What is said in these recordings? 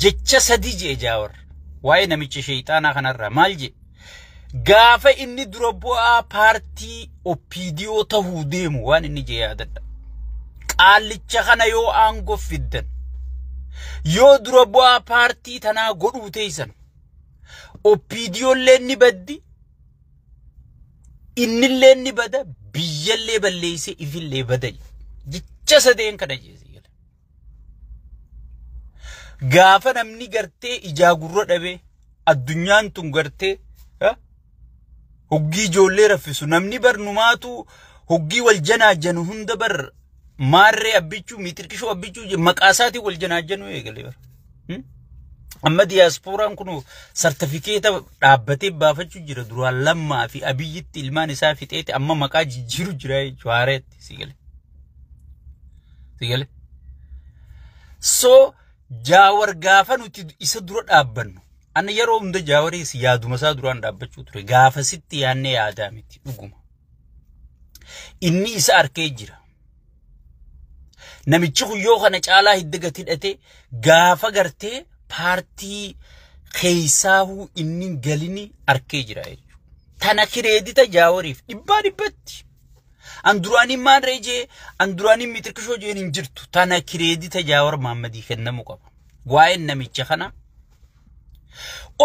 jecha sadi je jaawar waa'ee namicha shayxaanaa kanarraa maal je gaafa inni dura bu'aa paartii OPDO ta'uu deemu waan inni je yaadadha qaallicha kana yoo aangoo fiddan yoo dura bu'aa paartii tanaa godhuu teessan OPDO illee ni baddi innillee ni bada biyyallee balleessee ifillee bada jecha sadeen kana jeesi gaafa namni gartee ijaa gurra dhabe addunyaan tun gartee hoggii ijoollee raffisu namni barnumaatu hoggii wal janaajanu hunda bar maarree abbichuu miitirkishoo abbichuu maqaasaatii wal janaajanu eegale bar amma diyaaspooraan kun sartifikeeta dhaabbatee baafachuu jira duraan lammaa fi abiyyitti ilmaan isaa fixeeti amma maqaa jijjiiru jira jawaareetti sigale so jaawar gaafa nuti isa dura dhaabbannu anna yeroo hunda jaawaris yaaduma isaa duraan dhaabbachuu ture gaafa sitti yaanne yaadaa miti dhuguma inni isa arkee jira namichi kuyyoo kana caalaa hidda gati hidhate gaafa gartee paartii keessaahuu inni galini arkee jira jechuudha tana kireedita jaawariif dhibbatti andurani maan reje andurani mitirkisho jeen injirtu tana kireedita jaawar Muhammadii kennamu qaba waa'ee namicha kana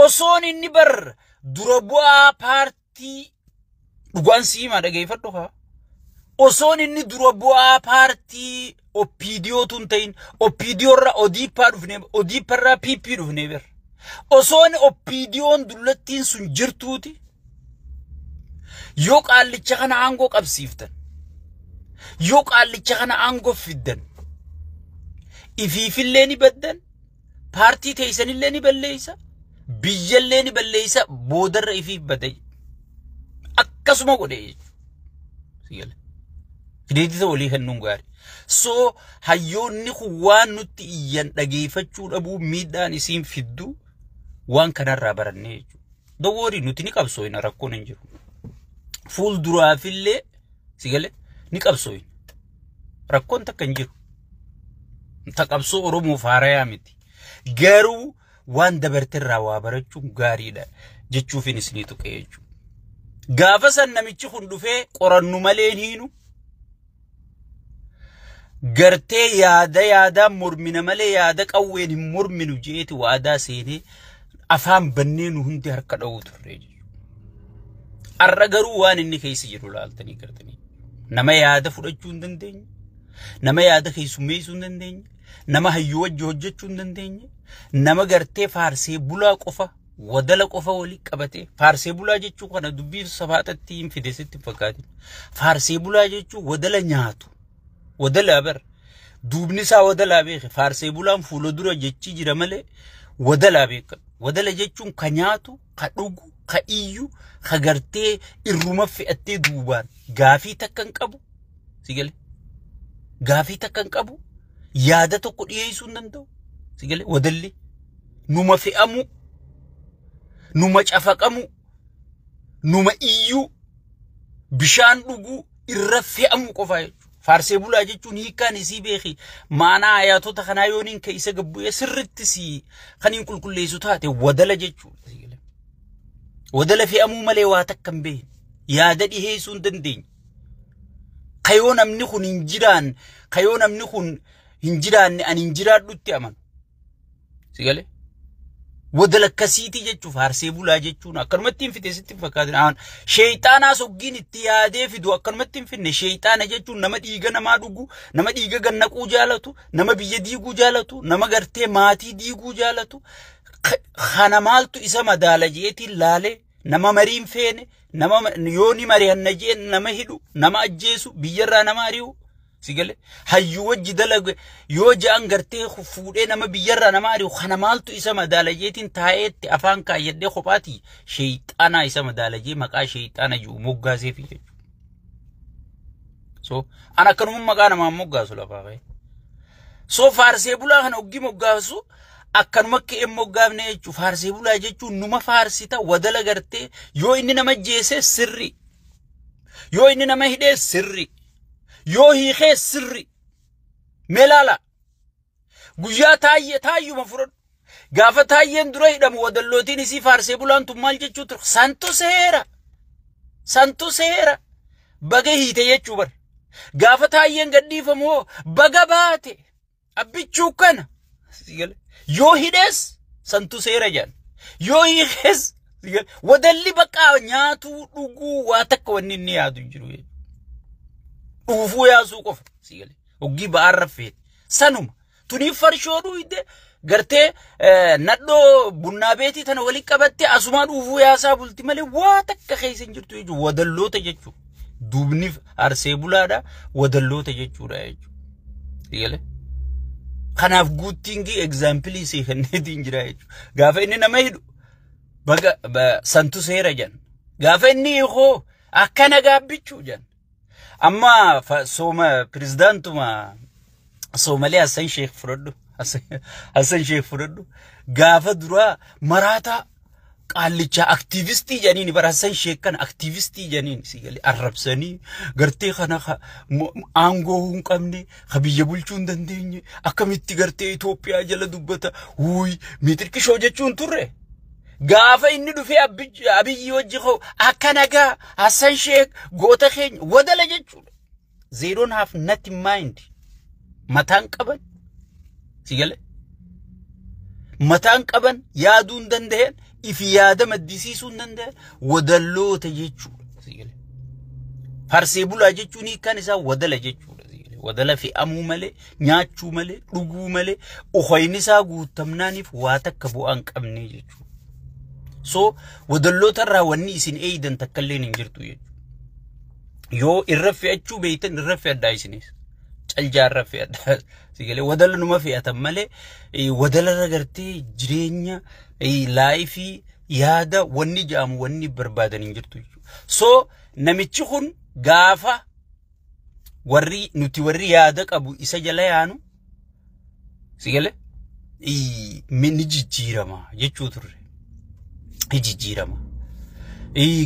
osoon inni bar dura bu'aa paartii dhugaan siima dhageeffadhu ha osoon inni dura bu'aa paartii OPDO tun ta'in OPDO irra ODP irra PP dhufne ber osoon OPDO'n dullattiin sun jirtuuti yoo qaallicha kana aangoo qabsiiftan yoo qaallicha kana aangoo fiddan ifiifillee ni baddan paartii teessanillee ni balleessa biyyallee ni balleessa boodarra ifiif badai akkasuma godhe sigale kireedita walii kennuun gaarii so hayyoonni waan nutti iyyan dhageeffachuu dhabuu miidhaan isiin fiddu waan kanarraa barannee jechuudha dawoorii nuti ni qabsooyna rakkoon hin jiru fuul duraafillee sigale ni qabsooyna rakkoon takka hin jiru taqabsoo Oromoo faarayaa miti garuu waan dabartirraa waa barachuun gaariidha jechuufin isni tuqee jechuudha gaafa san namichi kun dhufee qorannu malee hiinu gartee yaada mormina malee yaada qawween hin morminu jeeti waadaa seenee afaan banneenu hundi harka dha'uu turre arra garuu waan inni keessa jiru laaltanii gartanii nama yaada fudhachuu hin dandeenye nama yaada keessummeessuu hin dandeenye nama hayyuu wajji hojjechuu hin dandeenye nama gartee faarsee bulaa qofa wadala qofa walii qabate faarsee bulaa jechuu kana dubbii safaatatti hin fideesitti fakkaatin faarsee bulaa jechuu wadala nyaatu wadala bar duubni isaa wadala beeke faarsee bulaan fuula dura jechi jira malee wadala beeka wadala jechuun ka nyaatu ka dhugu ka iyyu ka gartee irruma fe'attee duubaan gaafii takkan qabu sigale gaafii takkan qabu yaada tokko dhiyeessuu hin danda'u sigale wadalli numa fe'amu numa cafaqamu numa iyyu bishaan dhugu irra fe'amu qofa jechuudha faarsee bulaa jechuun hiikaan isii beeki maanaa ayaatota kanaa yooniin ka isa gabbu'ee sirritti si kaniin qulqulleessu taate wadala jechuudha wadala fe'amuu malee waa takka hin beekne yaada dhiheessuu hin dandeenye kayoo namni kun hin jiraan kayoo namni kun hin jiraanne ani hin jiraadhutti amanu sigale wadala akkasiiti jechuun faarsee bulaa jechuun akkanumatti hin fiteessitti fakkaatin shayxaanaa soggiin itti yaadee fidu akkanumatti hin finne shayxaana jechuun nama dhiiga namaa dhugu nama dhiiga gannaquu jaalatu nama biyya diiguu jaalatu nama gartee maatii diiguu jaalatu kana maaltu isa madaala jeetiin laalee nama mariin feene nama yooni mari'anna jeen nama hidhu nama ajjeesu biyyarraa nama ari'u sigale hayyu wajji dalaga yoo jaan gartee fuudhee nama biyyarraa nama ari'u kana maaltu isa madaala jeetiin taa'eetti afaan kaayyadhee kophaati shayxaana isa madaala jee maqaa shayxaana jiru moggaasee fi jechuudha so ana akkanuma maqaa namaa moggaasu lafaa ka'e so faarsee bulaa kana oggi moggaasu akkanuma ka'e moggaafne jechuudha faarsee bulaa jechuun numa faarsita wadala gartee yoo inni nama jeese sirri yoo inni nama hidhee sirri yoo hiikee sirri melala guyyaa taayyuma fudhadhu Gafata yen dura hidhamu wadallootiin isii faarsee bulaan tun maal jechuu ture? Santu seera. Baga hiite jechuu bar. Gafata yen gadhiifamoo baga baate. Abbichuu kana. Yoo hidhes santu seera jedhan. Yoo hiikes wadalli baqaa nyaatuu dhuguu waa takka wanni inni yaadu jiru. Dhuufuu yaasuu qofa. Oggii ba'aan raffeeti. Sanuma. Tuniif farshoo dhuide gartee nadhoo bunnaa beetii tana waliin qabattee asumaan dhuufuu yaasaa bulti malee waa takka keessa hin jirtu jechuudha. Wadalloota jechuudha. Duubni faarsee bulaadha. Wadalloota jechuudha jechuudha. Kanaaf guuttiingi egzaampilii isii kenneetiin jira jechuudha. Gaafa inni nama hidhu santu seera jedhan. Gaafa inni hiikoo akkana gaabbichuu jedhan. Amma pirezidaantuma Soomalee Hassan Sheikh fudhadhu. Gaafa duraa maraataa qaallichaa aktiivistii jedhaniin bara Hassan Sheikh kana aktiivistii jedhaniin sigalee arrabsanii gartee kana aangoo hin qabne biyya bulchuu hin dandeenye akkamitti gartee Itoophiyaa jala dubbata wuuy miitirqishoo jechuun turre. Gaafa inni dhufee abiyyi wajji koo akka nagaa Hassan Sheikh goota keenya wadala jechuudha. They don't have nothing mind. Mataan qaban sigale mataan qaban yaaduu hin danda'an ifi yaada maddisiisuu hin danda'an wadalloota jechuudha sigale. Faarsee bulaa jechuun kan isaa wadala jechuudha sigale. Wadala fe'amuu malee nyaachuu malee dhuguu malee ukhayni isaa guutamnaaniif waa takka bu'aa hin qabne jechuudha. So wadalloota irraa wanni isin eeydan takka illee hin jirtu jechuudha. Yoo irra fe'achuu beeytan irra fe'addaa isinis. Caljaarra fe'addaa sigale wadala numa fe'atan malee wadala ragartee jireenya laayifii yaada wanni jaamu wanni barbaadan hin jirtu jechuudha. So namichi kun gaafa nuti warri yaada qabu isa jala yaanu sigale ni jijjiirama jechuu turre. Jijjiirama.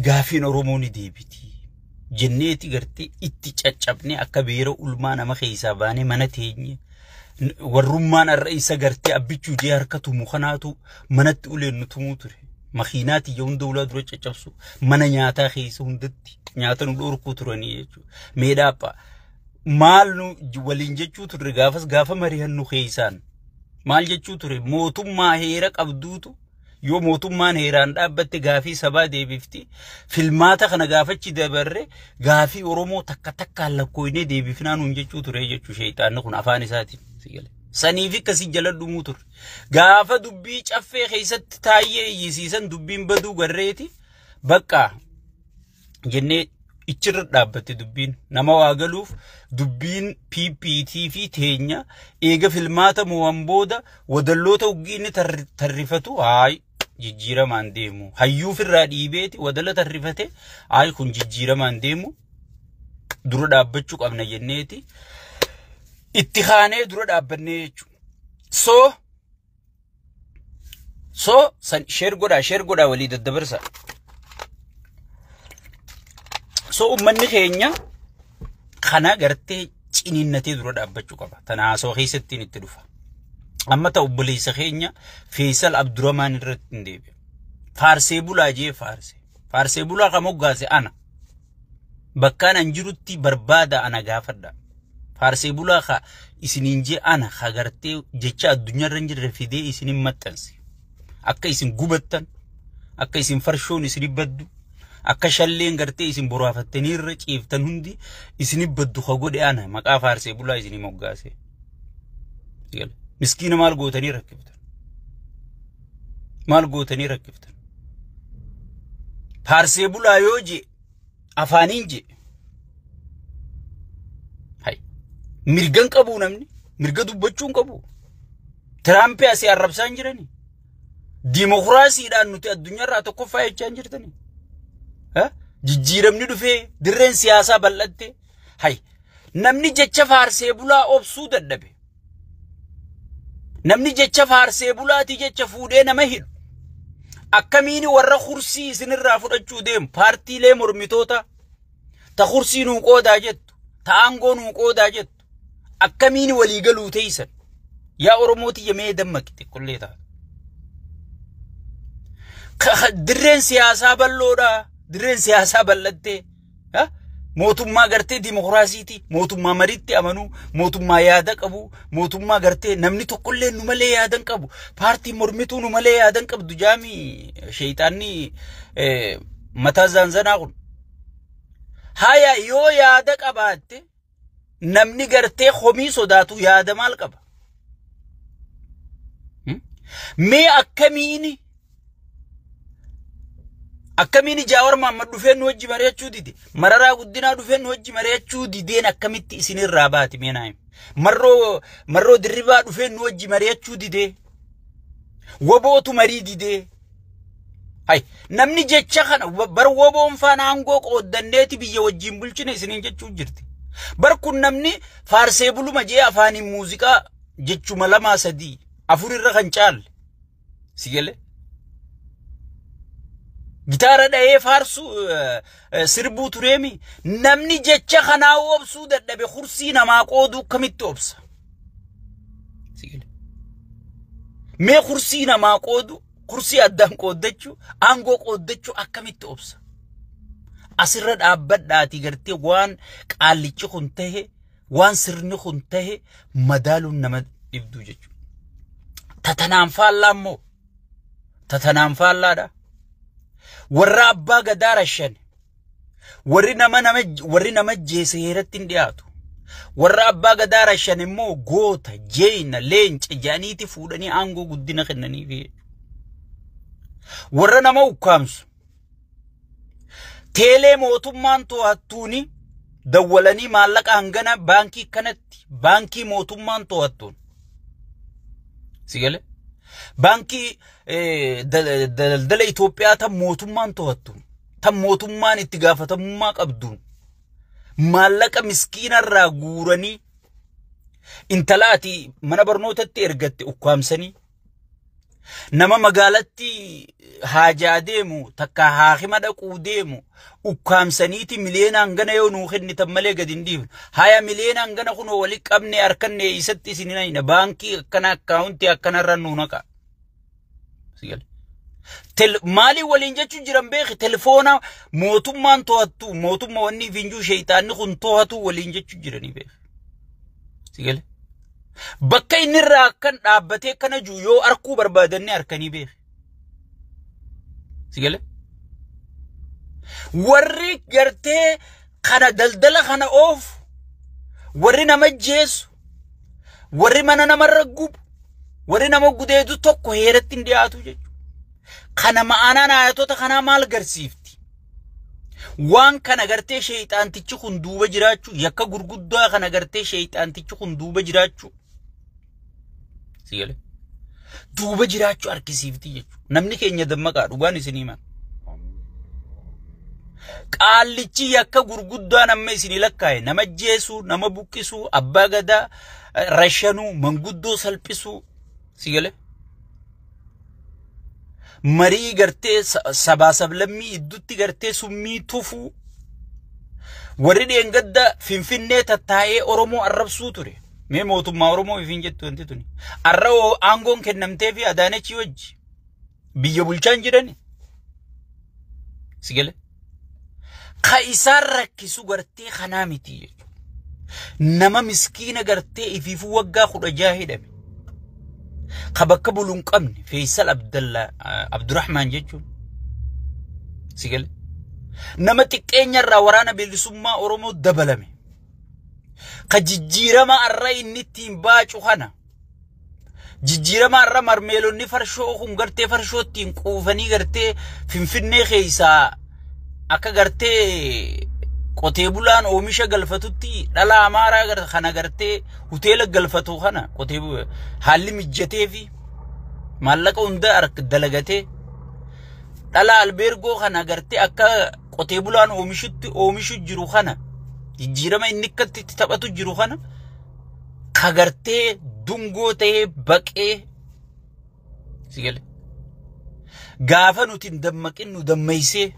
Gaafiin Oromoo ni deebiti. Jenneeti gartee itti caccabne akka beera ulmaa nama keessaa baane mana teenye. Warrummaan irra isa gartee abbichuu jee harkatu mukanaatu manatti uleen nutumuu ture. Makiinaati yoo hunda ulaa dura caccabsu mana nyaataa keessa hundatti nyaata nu dhorkuu turanii jechuudha. Meedhaapha maal nu waliin jechuu turre gaafa mari'annu keessaan maal jechuu ture mootummaa heera qabduutu. Yoo mootummaan heeraan dhaabbatte gaafii sabaa deebifti filmaata kana gaafachi dabarre gaafii Oromoo takka lakkooyne deebifnaan hun jechuu ture jechuu sheeyxaanni kun afaan isaatiin sigale. Saniif akkasii jala dhumuu ture. Gaafa dubbii caffee keessatti taayee iyyisiisan dubbiin baduu garreeti bakka jennee ichirra dhaabbatte dubbiin nama waa galuuf dubbiin PPT fi teenya eega filmaata mo'an booda wadalloota uggiinni tarrifatu haay jijjiiramaan deemu. Hayyuuf irraa dhiibeeti wadala tarrifate haay kun jijjiiramaan deemu dura dhaabbachuu qabna jenneeti itti kaanee dura dhaabbannee jechuudha. So share godhaa walii daddabarsa. So ummanni keenya kana gartee ciniinnatee dura dhaabbachuu qaba. Tanaasoo keessattiin itti dhufa. Amma ta'u obboleessa keenya Faisal Abdurrahman irratti hin deebi'e. Faarsee bulaa jee faarsee bulaa kan moggaase ana. Bakkaan an jirutti barbaada ana gaafadha. Faarsee bulaa ka isiniin jee ana ka gartee jecha addunyaarra hin jirre fidee isinin maxxanse. Akka isin gubattan, akka isin farshoon isin baddu. Akka shalleen gartee isin boraafattanii irra ciiftan hundi isin baddu godhe ana maqaa faarsee bulaa isin moggaase. Miskiina maal gootanii rakkiftan. Faarsee bulaa yoo je afaaniin je. Mirgan qabu namni mirga dubbachuun qabu. Tiraamp asii arrabsaan jirani. Dimokiraasiidhaan nuti addunyaarraa tokkoffaa jechaan jirtani. Jijjiiramni dhufee dirreen siyaasaa bal'atte. Namni jecha faarsee bulaa obsuu dadhabe. Namni jecha faarsee bulaati jecha fuudhee nama hidhu. Akkamiini warra kursii isinirraa fudhachuu deemu paartiilee mormitoota ta kursii nuu qoodaa jettu ta aangoo nuu qoodaa jettu akkamiini walii galuu teeysan yaa Oromooti yemee dammaqite kullee ta'a. dirreen siyaasaa bal'oodha. Dirreen siyaasaa bal'attee mootummaa gartee dimokiraasiiti, mootummaa mariitti amanu, mootummaa yaada qabu, mootummaa gartee namni tokkollee nu malee yaadan qabu, paartii mormituu nu malee yaadan qabdu jaami sheeyxaanni mataa zaanzanaa kun. Haya yoo yaada qabaatte namni gartee homii sodaatu yaada maal qaba? Mee akkamiini Jawaar Mohammad dhufeen wajji mari'achuu dide, Mararaa Guddinaa dhufeen wajji mari'achuu dideen akkamitti isinirraa baati mee naayim? Marroo Dirribaa dhufeen wajji mari'achuu dide, wobootu marii dide. Hay namni jecha kana bar woboon faana aangoo qooddanneeti biyya wajjin bulchine isiniin jechuu jirti. Bar kun namni faarsee buluma jee afaaniin muuziqaa jechuma 2-3 4 irra kan caalle sigale gitaara dha'ee faarsu sirbuu tureemi namni jecha kanaa obsuu dadhabe kursii namaa qooduu kamitti obsa sigale mee kursii namaa qoodu kursii addaan qooddachuu aangoo qooddachuu akkamitti obsa asirra dhaabbadhaati gartee waan qaallichi kun tahe waan sirni kun tahe madaaluun nama dhibduu jechuudha. Tatanaan faallaa immoo tatanaan faallaadha. Warra abbaa gadaa rashan warri nama jeese heeratti hin dhiyaatu. Warra abbaa gadaa rashan immoo goota jeeyna leenca jaaniiti fuudhanii aangoo guddina kennaniif. Warra nama ukkaamsu teelee mootummaan to'attuuni dawwalanii maallaqa hangana baankii kanatti baankii mootummaan to'attuun sigale baankii daldala Itoophiyaa tan mootummaan to'attuun tan mootummaan itti gaafatamummaa qabduun maallaqa miskiinarraa guuranii intalaati mana barnootatti ergatte ukkaamsanii nama magaalatti haajaa deemu takka haakima dhaquu deemu ukkaamsaniiti miliyoonaan gana yoo nuu kennitan malee gad hin dhiifnu. Haya miliyoonaan gana kunoo wali qabne harkanne isatti isinina baankii akkana akkaawuntii akkanarra nuu naqa. Maalii waliin jechuun jiran beeki telefoona mootummaan to'attu mootummaa wanni finjuu sheeyxaanni kun to'atu waliin jechuun jiranii beeki. Sigale. Bakka inni irraa akkan dhaabbatee kana jiru yoo arkuu barbaadannee harkanii beeki. Sigale. Warri gartee kana daldala kana oofu warri nama jeesu warri mana namarra gubu warri nama gudeedu tokko heeratti hin dhiyaatu jechuudha. Kana ma'aanaan ayatoota kanaa maal garsiifti? Waan kana gartee sheeyxaantichi kun duuba jiraachuu yakka gurguddaa kana gartee sheeyxaantichi kun duuba jiraachuu sigale duuba jiraachuu argisiifti jechuudha. Namni keenya dammaqaa dhugaan isinii himan. Qaallichi yakka gurguddaan amma isinii lakkaa'e nama jeesuu nama buqqisuu abbaa gadaa rashanuu manguddoo salphisuu sigale marii gartee sabaa sablammii iddutti gartee summii tufuu warri dheengadda finfinnee tattaa'ee Oromoo arrabsuu ture. Mee mootummaa Oromoo ifiin jettu wanti tuni arra aangoon kennamtee fi Adaanechi wajji biyya bulchaan jirani sigale ka isaan rakkisu gartee kanaa miti jechuudha. Nama miskiina gartee ifiifuu waggaa 16 hidhame ka bakka buluun qabne Faisal Abdurrahman jechuun sigale nama xiqqeenyarraa waraana bilisummaa Oromoo dabalame ka jijjiirama arra inni ittiin baacu kana jijjiirama arra marmeelonni farshoo kun gartee farshootiin quufanii gartee finfinnee keessaa akka gartee qotee bulaan oomisha galfatutti dhala amaaraa kana gartee hoteela galfatu kana qotee haalli mijjatee fi maallaqa hunda dalagatee dhala albeergoo kana gartee akka qotee bulaan oomishu jiru kana jijjiirama inni akkatti taphatu jiru kana ka gartee dungoo ta'ee baqee sigale gaafa nuti dammaqin nu dammeessee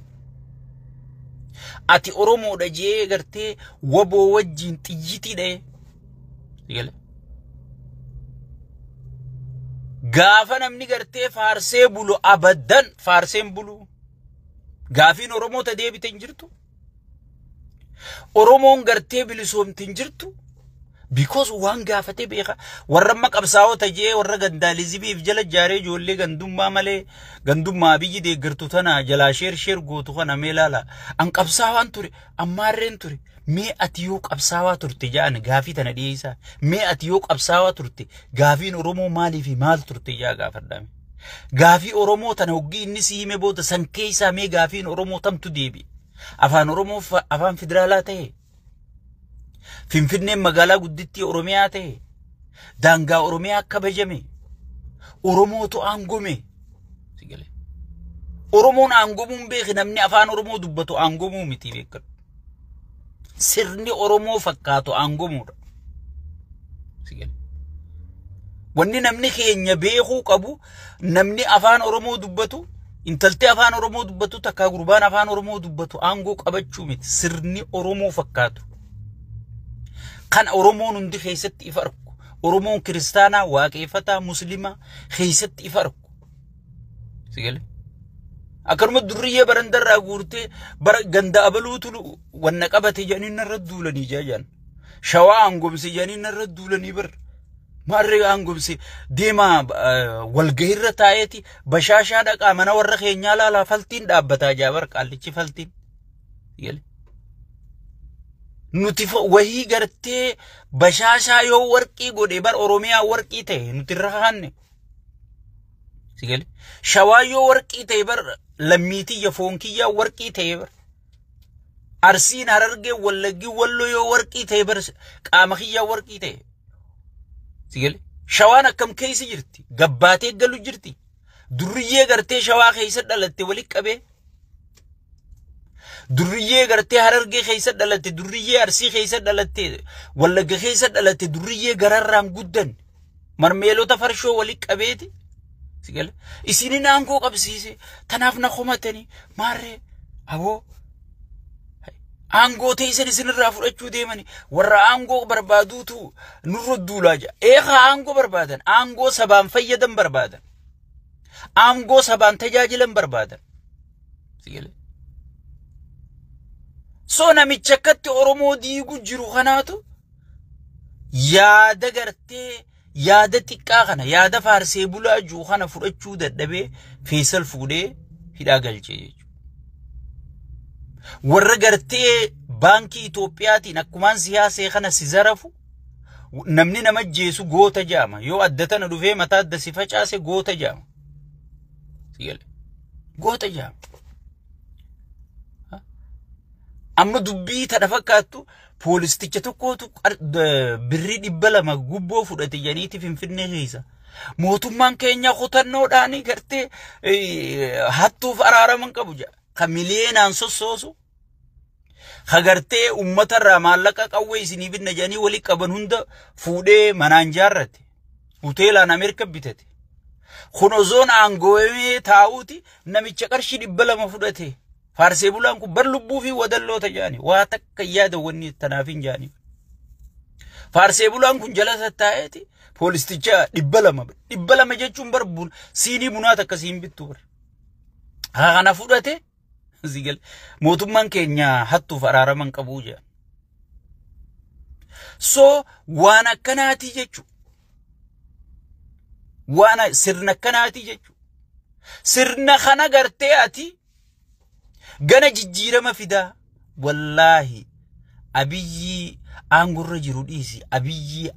ati Oromoodha jee gartee waboo wajjin xiyyitii dha'e sigale Gaafa namni gartee faarsee bulu abadan faarseen bulu. Gaafiin Oromoota deebite hin jirtu. Oromoon gartee bilisoomti hin jirtu. Because waan gaafate beeka warra maqabsaawota jee warra gandaalizimiif jala jaaree ijoollee gandummaa malee gandummaa biyyi deeggartu tana jalaa sheer gootu kana mee laala an qabsaawaan ture ammaarreen ture mee ati yoo qabsaawaa turte jaan gaafii tana dhiyeessaa mee ati yoo qabsaawaa turte gaafiin Oromoo maalii fi maal turte jaa gaafadhaame gaafii Oromoo tana hoggii inni si hime booda san keessaa mee gaafiin Oromoo tamtu deebi afaan Oromoo afaan federaalaa ta'e Finfinneen magaalaa guddittii Oromiyaa ta'e daangaa Oromiyaa kabajame Oromootu aangome sigale Oromoon aangomuun beeki namni afaan Oromoo dubbatu aangomuu miti beekadhu sirni Oromoo fakkaatu aangomuudha sigale wanni namni keenya beekuu qabu namni afaan Oromoo dubbatu intaltee afaan Oromoo dubbatu takka gurbaan afaan Oromoo dubbatu aangoo qabachuu miti sirni Oromoo fakkaatu kan Oromoon hundi keessatti ifa arku Oromoon kiristaanaa waaqeffataa muslima keessatti ifa arku sigale akkanuma durriyyee barandarraa guurtee bara ganda abaluutu wanna qabate jedhanii narra duulanii jaajan shawaa aangomsi jedhanii narra duulanii bar maarree aangomsi deemaa walgahirra taa'eeti bashaashaa dhaqaa mana warra keenyaa laalaa faltiin dhaabbataa jaabar qaallichi faltiin sigale nuti wahii gartee bashaashaa yoo warqii godhe bar Oromiyaa warqii ta'e nuti rahanne sigale shawaa yoo warqii ta'e bar lammiitiyya foonkiyyaa warqii ta'e bar Arsiin Harargee Wallaggi Wallo yoo warqii ta'e bar qaama kiyyaa warqii ta'e sigale shawaan akkam keessa jirti gabbaatee galu jirti durriyyee gartee shawaa keessa dhalatte wali qabee durriyyee gartee Harargee keessa dhalatte durriyyee Arsii keessa dhalatte Wallagga keessa dhalatte durriyyee gararraan guddan marmeelota farshoo wali qabeeti sigale isinin aangoo qabsiise tanaaf na qomatani maarree aboo aangoo teessan isinirraa fudhachuu deemani warra aangoo barbaaduutu nurra duulaa jira eeqa aangoo barbaadan aangoo sabaan fayyadan barbaadan aangoo sabaan tajaajilan barbaadan sigale so namicha akkatti Oromoo diigu jiru kanaatu yaada gartee yaada xiqqaa kana yaada faarsee bulaa jiru kana fudhachuu dadhabee Feesal fuudhee hidhaa galchee jechuudha. Warra gartee baankii Itoophiyaatiin akkumaan siyaasee kana si zarafu namni nama jeesu goota jaama yoo adda tana dhufee mataa adda si facaase goota jaama. Sigale goota jaama. Amma dubbii tadha fakkaattu poolisticha tokkootu birrii 200 gubboo fudhate janiiti Finfinnee keessa mootummaan keenya kutannoodhaan gartee hattuuf araaraman qabu jaa kan miliyeenaan sossoosu hagartee uummatarraa maallaqa qawwee isinii binna janii walii qaban hunda fuudhee manaan jaarrate hoteelaan Ameerika bitate kun zoon aangoomee taa'uuti namicha qarshii 200 fudhate faarsee bulaan kun bar lubbuu fi wadalloota jaani waa takka yaada wanni tanaafin jaani faarsee bulaan kun jala taa'eeti poolisticha 200 jechuun bar siinii bunaa takka siin bittu bar kana fudhate zigal mootummaan keenya hattuuf araaraman qabu jaa so waan akkanaati jechu waan sirna akkanaati jechu sirna kana gartee ati gana jijjiirama fidaa wallahi abiyyi aangorra jiru dhiisi abiyyi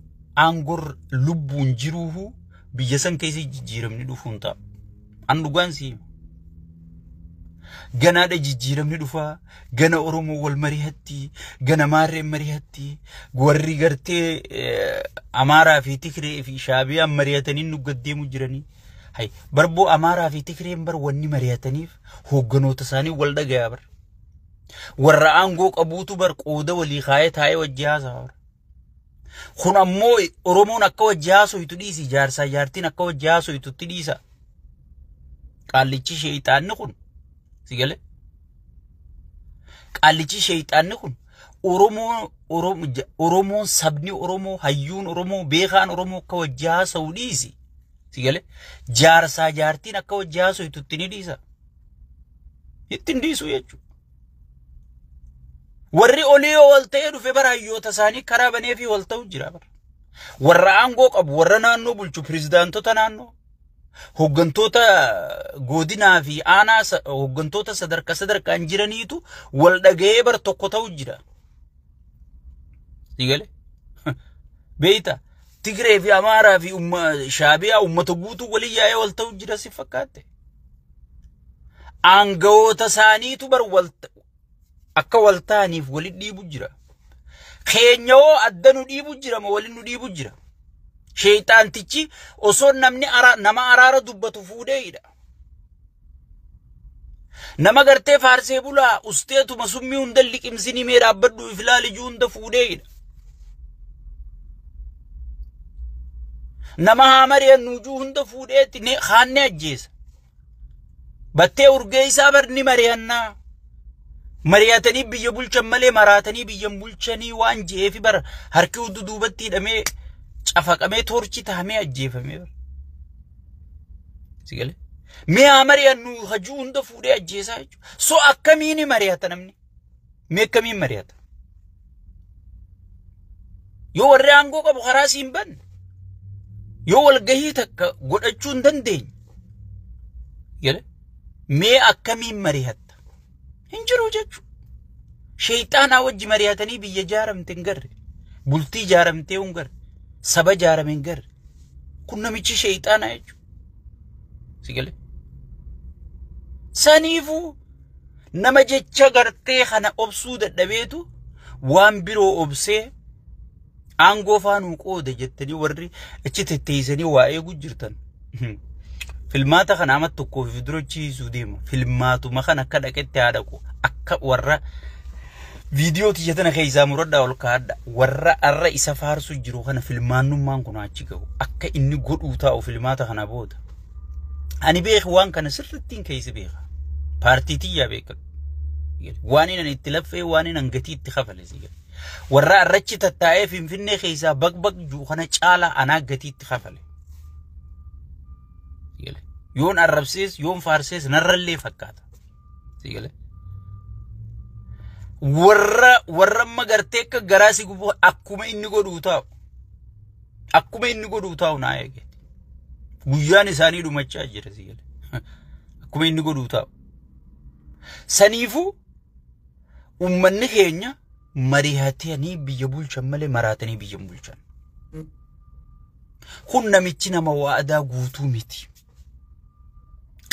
aangor lubbuun jiruuhu biyya san keessa jijjiiramni dhufuun ta'a an dhugaansi gana da jijjiiramni dhufa gana Oromoo wal marihatti gana maarreen marihatti warri gartee Amaaraa fi Tigree fi Shaabiyaan mariyatanii nu gaddeemu jiranii hay barbo Amaaraa fi Tigreen bar wanni mariyataniif hoogganoota isaanii wal dhagayaa bar warra aangoo qabuutu bar qooda walii kaayee taa'ee wajjihaasaa bar kun ammoo Oromoon akka wajjihaasoitu dhiisi jaarsaa jaartiin akka wajjihaasoitutti dhiisa qaallichi sheeyxaanni kun sigale qaallichi sheeyxaanni kun Oromoon sabni Oromoo hayyuun Oromoo beekaan Oromoo akka wajjihaasa'u dhiisi sigale jaarsaa jaartiin akka wajjaasu itutti ni dhiisa ittiin dhiisu jechuudha warri olii ol ta'ee dhufe bara hayyoota isaanii karaa banee fi ol ta'u jira bara warra aangoo qabu warra naannoo bulchu pirezidaantota naannoo hoggantoota godinaa fi aanaa hoggantoota sadarkaan jiraniitu wal dhaga'ee bar tokko ta'u jira sigale beeyta Tigree fi Amaaraa fi Shaabiyaa ummata guutuu walii yaa'ee wal ta'u jira si fakkaate aangawoota isaaniitu bar akka wal ta'aniif waliin dhiibu jira keenyoo adda nu dhiibu jira ma waliin nu dhiibu jira sheeyxaantichi osoo nama araara dubbatu fuudheedha nama gartee faarsee bulaa usteetuma summii hunda liqimsinii mee dhaabbadhu ifilaalijuu hunda fuudheedha nama haamariyan nujuu hunda fuudheetti haanne ajjeesa battee urgee isaa barni mariyannaa mariyatanii biyya bulchan malee maraatanii biyyan bulchanii waan jeefi bar harki hudu duubatti hidhamee cafaqamee torchi tahamee ajjeefamee bar sigale mee haamariyan nu hajuu hunda fuudhee ajjeesaa jechuudha so akkamiin mariyata namni mee akkamiin mariyata yoo warri aangoo qabu karaa siin banne yoo walgahii takka godhachuu hin dandeenye gale mee akkamiin marihatta hin jiru jechuudha sheeyxaanaa wajji marihatanii biyya jaaramte hin garre bultii jaaramtee hin garre saba jaarame hin garre kun namichi sheeyxaanaa jechuudha sigale saniifuu nama jecha gartee kana obsuu dadhabeetu waan biroo obsee aangoo faanuu qooda jettanii warri achi tetteessanii waa eeguu jirtan filmaata kana amma tokko fi durochiisuu deema filmaatuma kana akka dhaqetti haadhaqu akka warra viidiyoo tiyyatana keessaa muradhaa ol kaadha warra arra isa faarsu jiru kana filmaannummaan kun achi gahu akka inni godhuu taa'u filmaata kana booda ani beek waan kana sirrittiin keessa beeka paartii tiyyaa beeka waan inni itti laffee waan inni gatii itti kafale sigale warra arrachi tattaa'ee finfinnee keessaa bagbag juu kana caalaa anaa gatii itti kafale sigale yoon arrabsees yoon faarsees narrallee fakkaata sigale warra magartee akka garaasi gubu akkuma inni godhuu taa'u naa eege guyyaan isaanii dhumachaa jira sigale akkuma inni godhuu taa'u saniifuu ummanni keenya marihatanii biyya bulchan malee maraatanii biyya bulchan kun namichi nama waadaa guutuu miti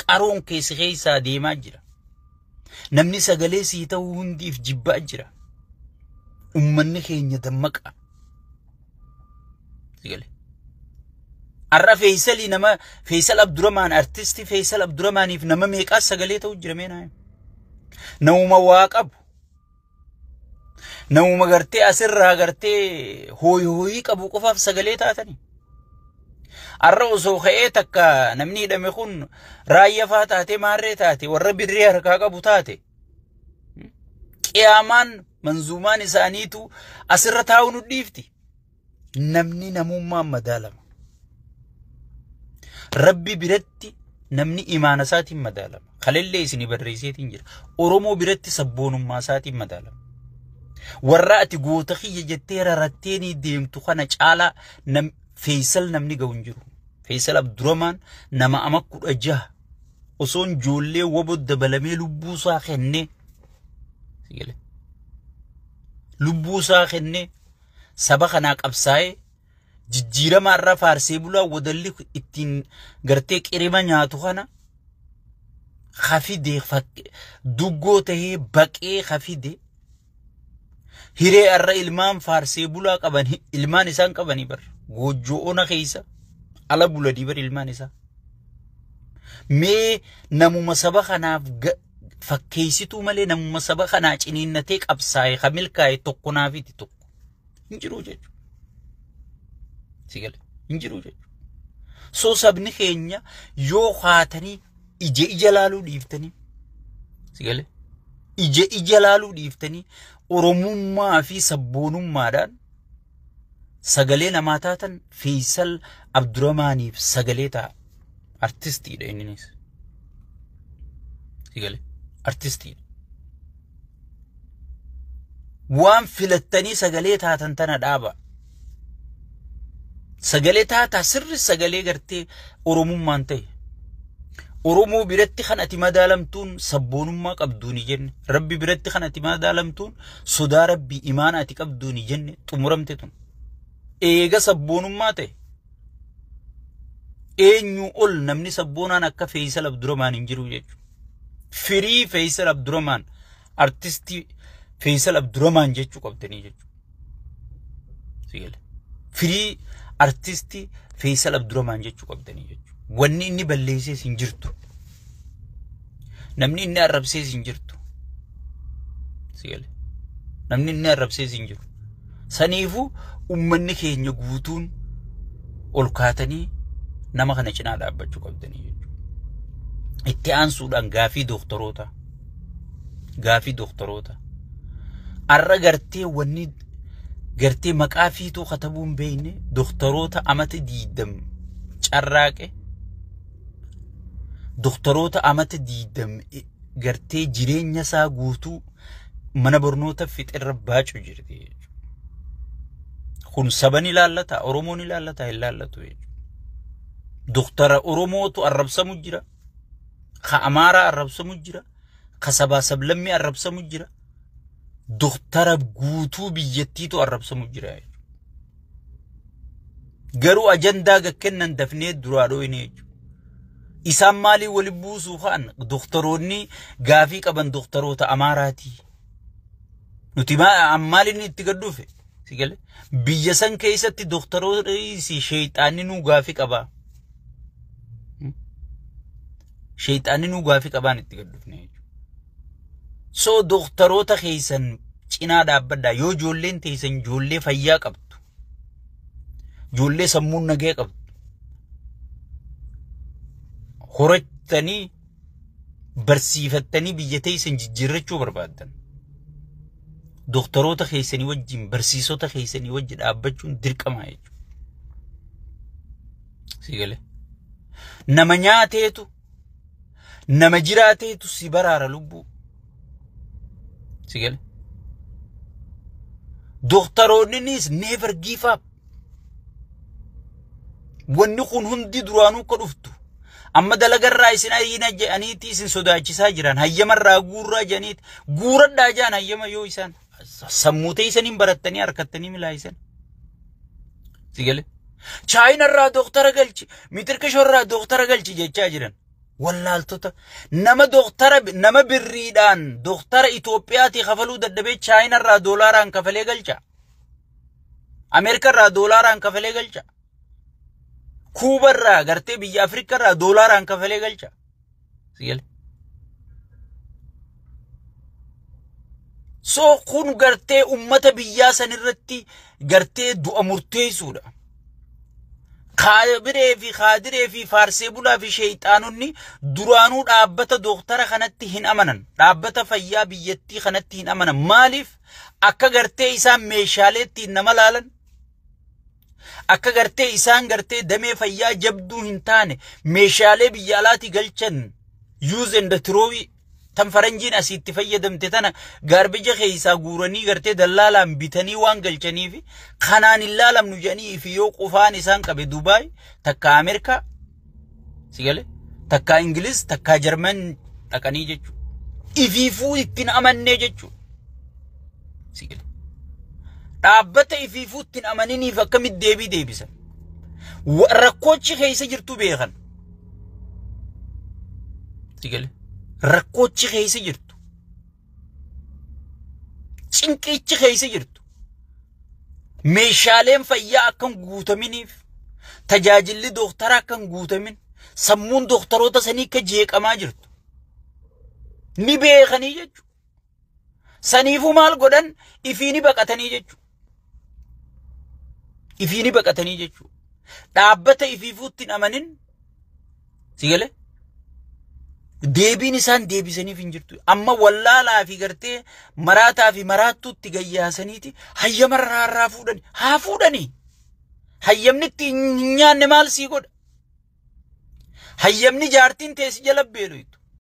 qaroon keessaa deemaa jira namni sagalee sii ta'uu hundiif jibbaa jira ummanni keenya dammaqa sigale arra Feesali nama Feesal Abdurrahman artisti Feesal Abdurrahmaniif nama meeqaa sagalee ta'u jira meenaa nama waa qabu nama gartee asirraa gartee hooyii qabu qofaaf sagalee taatanii arra osoo ka'ee takka namni hidhame kun raayyaa faa taate maarree taate warra birrii harkaa qabu taate qiyaamaan manzuumaan isaaniitu asirra taa'u nu dhiifti namni namummaan madaalama rabbi biratti namni imaana isaatiin madaalama khalillee isinii barreesseetiin jira oromoo biratti sabboonummaa isaatiin madaalama warra ati goota kiyya jettee raratteenii deemtu kana caalaa Feesal namni ga'u hin jiru Feesal Abdurrahman nama ama 16 osoon joollee waboo dabalamee lubbuu isaa kennee sigale lubbuu isaa kennee saba kanaa qabsaa'ee jijjiirama irra faarsee bulaa wadalli ittiin gartee qirima nyaatu kana khafide duggoo tahee baqee khafide hiree irra ilmaan faarsee bulaa qaban ilmaan isaan qabanii bar goojjoo ona keessa ala buladii bar ilmaan isaa mee namuma saba kanaaf fakkeessituu malee namuma saba kanaa ciniinnatee qabsaa'ee hamilkaa'ee tokko naafiti tokko hin jiru jechuudha sigale hin jiru jechuudha soo sabni keenya yoo haatanii ija laaluu dhiiftanii sigale ija laaluu dhiiftanii oromummaa fi sabboonummaadhaan sagalee namaa taatan Feesal Abdurrahmaaniif sagalee ta'a. Artistiidha innis. Sigalee artistiidha. Waan filattanii sagalee taatan tana dhaaba. Sagalee taata sirri sagalee gartee Oromummaan ta'e. Oromoo biratti kan ati madaalamtuun sabboonummaa qabduuni jenne. Rabbi biratti kan ati madaalamtuun sodaa Rabbii imaana ati qabduuni jenne xumuramte tun. Eega sabboonummaa ta'e. Eenyu ol namni sabboonaan akka Faisal Abdurrahman hin jiru jechuudha. Firii Faisal Abdurrahman artistii Faisal Abdurrahman jechuu qabdanii jechuudha. Firii artistii Faisal Abdurrahman jechuu qabdanii jechuudha. Wanni inni balleessees hin jirtu. Namni inni arrabsees hin jirtu. Namni inni arrabsees hin jiru. Saniifuu ummanni keenya guutuun ol kaatanii nama kana cinaa dhaabbachuu qabdanii jechuudha. Itti aansuudhaan gaafii doktoroota. Gaafii doktoroota. Arra gartee wanni gartee maqaa fiituu katabuun beeyne doktoroota amata 20 carraaqe. Doktoroota amata 20 gartee jireenya isaa guutuu mana barnoota fixirra baacuu jirti jechuudha. Kun saban ilaallata, Oromoon ilaallata, hin ilaallatu jechuudha. Doktara Oromootu arrabsamu jira. Ka Amaaraa arrabsamu jira. Ka sabaa sablammii arrabsamu jira. Doktara guutuu biyyattiitu arrabsamu jira jechuudha. Garuu ajandaa gakkennan dafnee duraa dhooyne jechuudha. Isaan maalii wali buusuu ka'an doktoroonni gaafii qaban doktoroota Amaaraati. Nuti maaliin itti gadduufe? Sigale biyya san keessatti doktoroonni sheeyxaanni nuu gaafii qabaa. Sheeyxaanni nuu gaafii qabaan itti gaddufne jechuudha. So doktoroota keessan cinaa dhaabbadhaa yoo ijoolleen teessan ijoollee fayyaa qabdu. Ijoollee sammuun nagee qabdu. Horattanii barsiifattanii biyya teessan jijjiirrachuu barbaadan. Doktoroota keessanii wajjin barsiisota keessanii wajjin dhaabbachuun dirqama jechuudha. Sigale. Nama nyaateetu nama jiraateetu si baraara lubbuu. Sigale. Doktoroonnis never give up. Wanni kun hundi duraanuu ka dhuftu. Amma dalagarraa isin ayina jedhaniiti isin sodaachisaa jiran hayyamarraa guurraa jedhaniiti guuradhaa jedhan hayyama yoo isaan sammuu teessaniin barattanii harkattanii milaayisan. Sigale. Chaayinarraa doktara galchi mitirkishorraa doktara galchi jechaa jiran. Wallaaltota nama birriidhaan doktara Itoophiyaatii kafaluu dadhabee Chaayinarraa doolaaraan kafalee galcha. Ameerikarraa doolaaraan kafalee galcha. Kuubarraa gartee biyya Afrikarraa doolaaraan kafalee galcha. Sigale. So kun gartee ummata biyyaa sanirratti gartee du'a murteessuudha. Kaadiree fi faarsee bulaa fi sheeyxaanonni duraanuu dhaabbata doktara kanatti hin amanan. Dhaabbata fayyaa biyyattii kanatti hin amanan. Maaliif akka gartee isaan meeshaalee ittiin nama laalan? Akka gartee isaan gartee damee fayyaa jabduu hin taane meeshaalee biyya alaatti galchan use and throw tan faranjiin asitti fayyadamte tana garbija keessaa guuranii gartee dallaalaan bitanii waan galchaniif kanaan hin laalamnu jedhanii fi yoo qufaan isaan qabe Dubaay takka Ameerikaa sigale takka Ingiliz takka Jarman dhaqanii jechuudha. Ifiifuu ittiin amannee jechuudha. Sigale. Dhaabbata ifiifuu ittiin amaniniif akkamitti deebii deebisan. Rakkoochi keessa jirtu beekan. Sigale. Rakkoochi keessa jirtu. Cinqichi keessa jirtu. Meeshaaleen fayyaa akkan guutaminiif tajaajilli doktara akkan guutamin sammuun doktoroota sanii akka jeeqamaa jirtu. Ni beekanii jechuudha. Saniifuu maal godhan ifiini baqatanii jechuudha. Ifiini baqatanii jechuudha. Dhaabbata ifiifuutti hin amanin sigale. Deebiin isaan deebisaniif hin jirtu. Amma wallaalaa fi gartee maraataa fi maraattuutti gayyaasaniiti hayyamarraa irraa fuudhani. Haa fuudhani. hayyamnitti nyaanne maal sii godha? Hayyamni jaartiin teessi jala beeloytu.